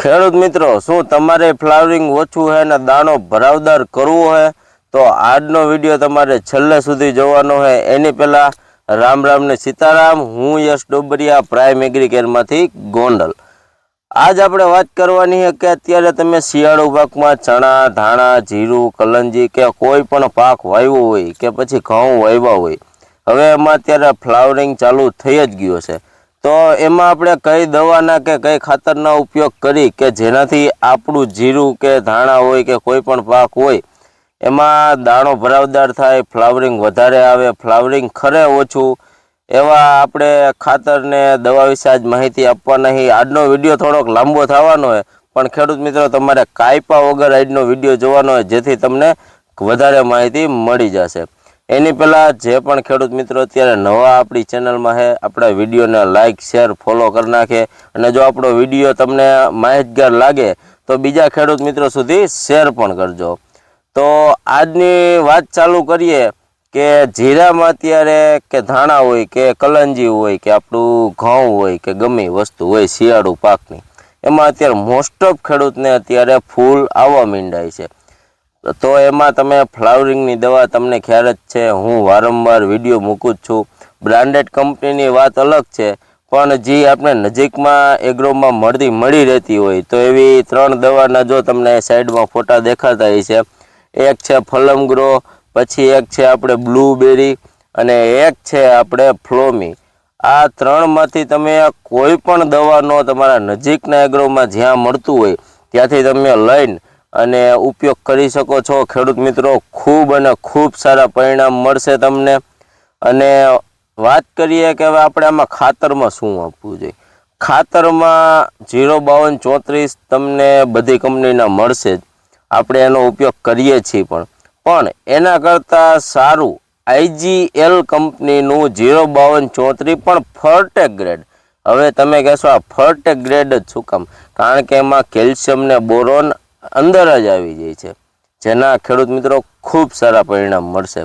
ખેડૂત મિત્રો, શું તમારે ફ્લાવરિંગ ઓછું છે ને દાણો ભરાવદાર કરવો છે તો આજનો વિડીયો તમારે છેલ્લે સુધી જોવાનો છે। એની પહેલા રામ રામ ને સીતારામ। હું યશ ડોબરિયા, પ્રાઇમ એગ્રીકેરમાંથી ગોંડલ। આજ આપણે વાત કરવાની છે કે અત્યારે તમે શિયાળુ પાકમાં ચણા, ધાણા, જીરું, કલંજી કે કોઈ પણ પાક વાવ્યો હોય કે પછી ઘઉં વાવ્યા હોય, હવે એમાં અત્યારે ફ્લાવરિંગ ચાલુ થઈ જ ગયો છે। તો એમાં આપણે કઈ દવાના કે કઈ ખાતરના ઉપયોગ કરી કે જેનાથી આપણું જીરું કે ધાણા હોય કે કોઈ પણ પાક હોય એમાં દાણો ભરાવદાર થાય, ફ્લાવરિંગ વધારે આવે, ફ્લાવરિંગ ખરે ઓછું, એવા આપણે ખાતરને દવા વિશે આજ માહિતી આપવાના છે। આજનો વિડીયો થોડોક લાંબો થવાનો હોય પણ ખેડૂત મિત્રો તમારે કાપ્યા વગર આજનો વિડીયો જોવાનો હોય જેથી તમને વધારે માહિતી મળી જશે। એની પહેલાં જે પણ ખેડૂત મિત્રો અત્યારે નવા આપણી ચેનલમાં છે, આપણા વિડીયોને લાઇક, શેર, ફોલો કરી નાખે અને જો આપણો વિડીયો તમને માહિતગાર લાગે તો બીજા ખેડૂત મિત્રો સુધી શેર પણ કરજો। તો આજની વાત ચાલુ કરીએ કે જીરામાં અત્યારે કે ધાણા હોય કે કલંજી હોય કે આપણું ઘઉં હોય કે ગમે વસ્તુ હોય શિયાળુ પાકની, એમાં અત્યારે મોસ્ટ ઓફ ખેડૂતને અત્યારે ફૂલ આવવા માંડ્યા છે। તો એમાં તમે ફ્લાવરિંગની દવા તમને ખ્યાલ જ છે, હું વારંવાર વિડીયો મૂકું જ છું। બ્રાન્ડેડ કંપનીની વાત અલગ છે પણ જે આપણે નજીકમાં એગ્રોમાં મળી રહેતી હોય તો એવી 3 દવાના જો તમને સાઈડમાં ફોટા દેખાતા હોય છે, એક છે ફલમગ્રો, પછી એક છે આપણે બ્લુબેરી અને એક છે આપણે ફ્લોમી। આ 3માંથી તમે કોઈ પણ દવાનો તમારા નજીકના એગ્રોમાં જ્યાં મળતું હોય ત્યાંથી તમે લઈને અને ઉપયોગ કરી શકો છો ખેડૂત મિત્રો। ખૂબ અને ખૂબ સારા પરિણામ મળશે તમને। અને વાત કરીએ કે હવે આપણે આમાં ખાતરમાં શું આપવું જોઈએ। ખાતરમાં 05234 તમને બધી કંપનીના મળશે જ, આપણે એનો ઉપયોગ કરીએ છીએ પણ એના કરતાં સારું IGL કંપનીનું 05234 પણ ફર્ટેક ગ્રેડ। હવે તમે કહેશો આ ફર્ટેક ગ્રેડ જ શું કામ? કારણ કે એમાં કેલ્શિયમ ને બોરોન અંદર જ આવી જાય છે, જેના ખેડૂત મિત્રો ખૂબ સારા પરિણામ મળશે।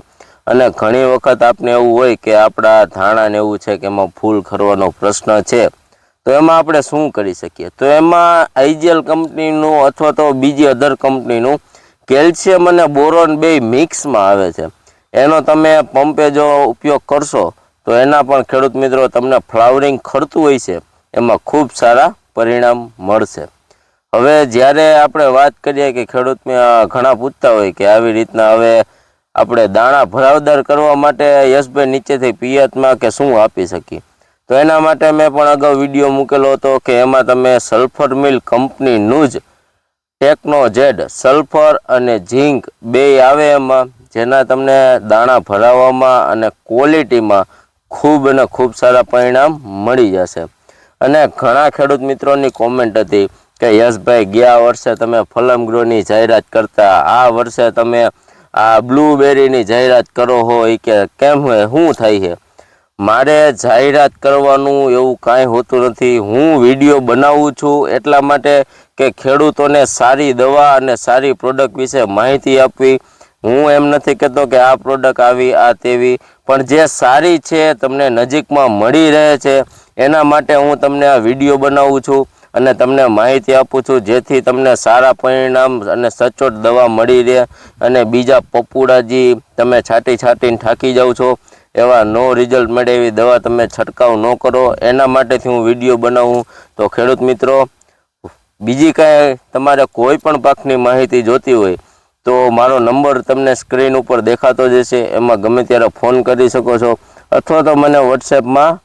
અને ઘણી વખત આપને એવું હોય કે આપણા ધાણાને એવું છે કે એમાં ફૂલ ખરવાનો પ્રશ્ન છે, તો એમાં આપણે શું કરી શકીએ? તો એમાં IGL કંપનીનું અથવા તો બીજી અધર કંપનીનું કેલ્શિયમ અને બોરોન બે મિક્સમાં આવે છે, એનો તમે પંપે જો ઉપયોગ કરશો તો એના પણ ખેડૂત મિત્રો તમને ફ્લાવરિંગ ખરતું હોય છે એમાં ખૂબ સારા પરિણામ મળશે। હવે જ્યારે આપણે વાત કરીએ કે ખેડૂત ઘણા પૂછતા હોય કે આવી રીતના હવે આપણે દાણા ભરાવદાર કરવા માટે યશભાઈ નીચેથી પિયતમાં કે શું આપી શકીએ, તો એના માટે મેં પણ અગાઉ વિડીયો મૂકેલો હતો કે એમાં તમે સલ્ફર મિલ કંપનીનું જ ટેકનોજેડ સલ્ફર અને ઝીંક બે આવે એમાં, જેના તમને દાણા ભરાવવામાં અને ક્વોલિટીમાં ખૂબ અને ખૂબ સારા પરિણામ મળી જશે। અને ઘણા ખેડૂત મિત્રોની કોમેન્ટ હતી કે યશભાઈ ગયા વર્ષે તમે ફલમગ્રોની જાહેરાત કરતા, આ વર્ષે તમે આ બ્લુબેરીની જાહેરાત કરો હોય કે કેમ હોય, શું થાય છે? મારે જાહેરાત કરવાનું એવું કાંઈ હોતું નથી। હું વિડીયો બનાવું છું એટલા માટે કે ખેડૂતોને સારી દવા અને સારી પ્રોડક્ટ વિશે માહિતી આપવી। હું એમ નથી કહેતો કે આ પ્રોડક્ટ આવી આ તેવી, પણ જે સારી છે તમને નજીકમાં મળી રહે છે એના માટે હું તમને આ વિડીયો બનાવું છું અને તમને માહિતી આપું છું, જેથી તમને સારા પરિણામ અને સચોટ દવા મળી રહે અને બીજા પપુડાજી તમે છાંટીને થાકી જાઓ છો એવા નો રિઝલ્ટ મળે એવી દવા તમે છંટકાવ ન કરો, એના માટેથી હું વિડીયો બનાવું। તો ખેડૂત મિત્રો, બીજી કાંઈ તમારે કોઈ પણ પાકની માહિતી જોતી હોય તો મારો નંબર તમને સ્ક્રીન ઉપર દેખાતો જ હશે, એમાં ગમે ત્યારે ફોન કરી શકો છો અથવા તો મને વોટ્સએપમાં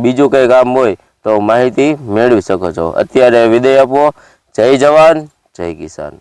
બીજું કંઈ કામ હોય તો માહિતી મેળવી શકો છો। અત્યારે વિદાય આપો। જય જવાન, જય કિસાન।